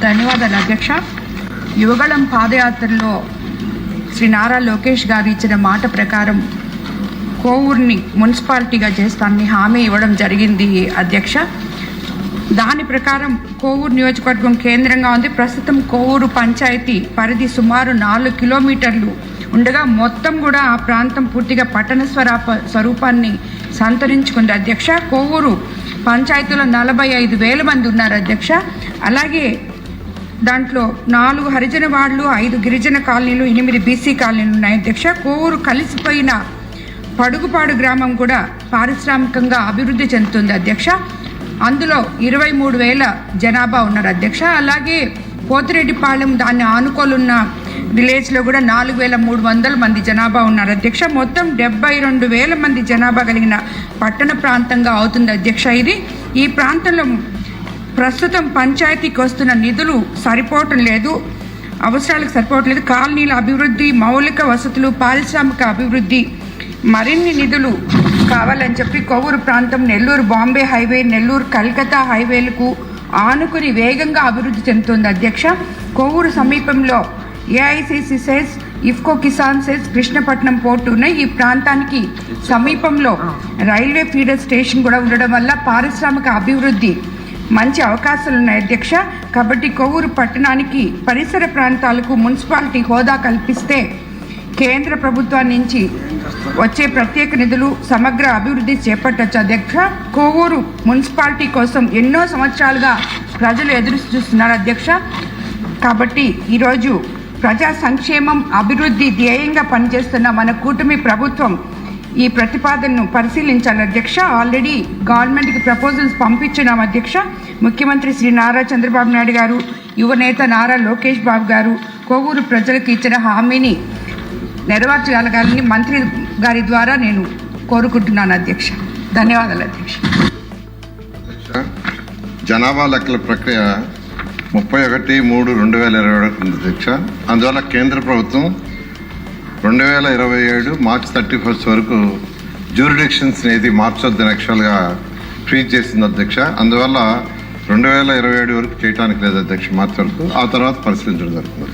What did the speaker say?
ధన్యవాదాలు అధ్యక్ష. యువగళం పాదయాత్రలో శ్రీ నారా లోకేష్ గారు ఇచ్చిన మాట ప్రకారం కోవూరుని మున్సిపాలిటీగా చేస్తానని హామీ ఇవ్వడం జరిగింది అధ్యక్ష. దాని ప్రకారం కోవూరు నియోజకవర్గం కేంద్రంగా ఉంది. ప్రస్తుతం కోవూరు పంచాయతీ పరిధి సుమారు 4 కిలోమీటర్లు ఉండగా మొత్తం కూడా ఆ ప్రాంతం పూర్తిగా పట్టణ స్వరూపాన్ని సంతరించుకుంది అధ్యక్ష. కోవూరు పంచాయతీలో 45,000 మంది ఉన్నారు అధ్యక్ష. అలాగే దాంట్లో 4 హరిజన వార్డులు, 5 గిరిజన కాలనీలు, 8 బీసీ కాలనీలు ఉన్నాయి అధ్యక్ష. కోవూరు కలిసిపోయిన పడుగుపాడు గ్రామం కూడా పారిశ్రామికంగా అభివృద్ధి చెందుతుంది అధ్యక్ష. అందులో 23,000 జనాభా ఉన్నారు అధ్యక్ష. అలాగే పోతిరెడ్డిపాళెం దాన్ని ఆనుకోలున్న విలేజ్లో కూడా 4,300 మంది జనాభా ఉన్నారు అధ్యక్ష. మొత్తం 72,000 మంది జనాభా కలిగిన పట్టణ ప్రాంతంగా అవుతుంది అధ్యక్ష. ఈ ప్రాంతంలో ప్రస్తుతం పంచాయతీకి వస్తున్న నిధులు సరిపోవటం లేదు, అవసరాలకు సరిపోవట్లేదు. కాలనీల అభివృద్ధి, మౌలిక వసతులు, పారిశ్రామిక అభివృద్ధి, మరిన్ని నిధులు కావాలని చెప్పి కోవూరు ప్రాంతం నెల్లూరు బాంబే హైవే, నెల్లూరు కల్కత్తా హైవేలకు ఆనుకుని వేగంగా అభివృద్ధి చెందుతుంది అధ్యక్ష. కోవూరు సమీపంలో ఏఐసిసి SEZ, IFFCO Kisan SEZ, Krishnapatnam port ఉన్నాయి. ఈ ప్రాంతానికి సమీపంలో రైల్వే ఫీడర్ స్టేషన్ కూడా ఉండడం వల్ల పారిశ్రామిక అభివృద్ధి మంచి అవకాశాలు ఉన్నాయి అధ్యక్ష. కాబట్టి కోవూరు పట్టణానికి పరిసర ప్రాంతాలకు మున్సిపాలిటీ హోదా కల్పిస్తే కేంద్ర ప్రభుత్వం నుంచి వచ్చే ప్రత్యేక నిధులు సమగ్ర అభివృద్ధి చేపట్టవచ్చు అధ్యక్ష. కోవూరు మున్సిపాలిటీ కోసం ఎన్నో సంవత్సరాలుగా ప్రజలు ఎదురు చూస్తున్నారు అధ్యక్ష. కాబట్టి ఈరోజు ప్రజా సంక్షేమం, అభివృద్ధి ధ్యేయంగా పనిచేస్తున్న మన కూటమి ప్రభుత్వం ఈ ప్రతిపాదనను పరిశీలించాలి అధ్యక్ష. ఆల్రెడీ గవర్నమెంట్కి ప్రపోజల్స్ పంపించినాం అధ్యక్ష. ముఖ్యమంత్రి శ్రీ నారా చంద్రబాబు నాయుడు గారు, యువనేత నారా లోకేష్ బాబు గారు కోవూరు ప్రజలకు ఇచ్చిన హామీని నెరవేర్చగలగాలని మంత్రి గారి ద్వారా నేను కోరుకుంటున్నాను అధ్యక్ష. ధన్యవాదాలు అధ్యక్ష. జనాభా లెక్కల ప్రక్రియ 31/3/2020 ఉంది అధ్యక్ష. అందువల్ల కేంద్ర ప్రభుత్వం 2027 మార్చి 31 వరకు జ్యూరిడిక్షన్స్ అనేది మార్చొద్దని యాక్చువల్గా ఫ్రీజ్ చేసింది అధ్యక్ష. అందువల్ల 2027 వరకు చేయడానికి లేదు అధ్యక్ష, మార్చి వరకు. ఆ తర్వాత పరిశీలించడం జరుగుతుంది.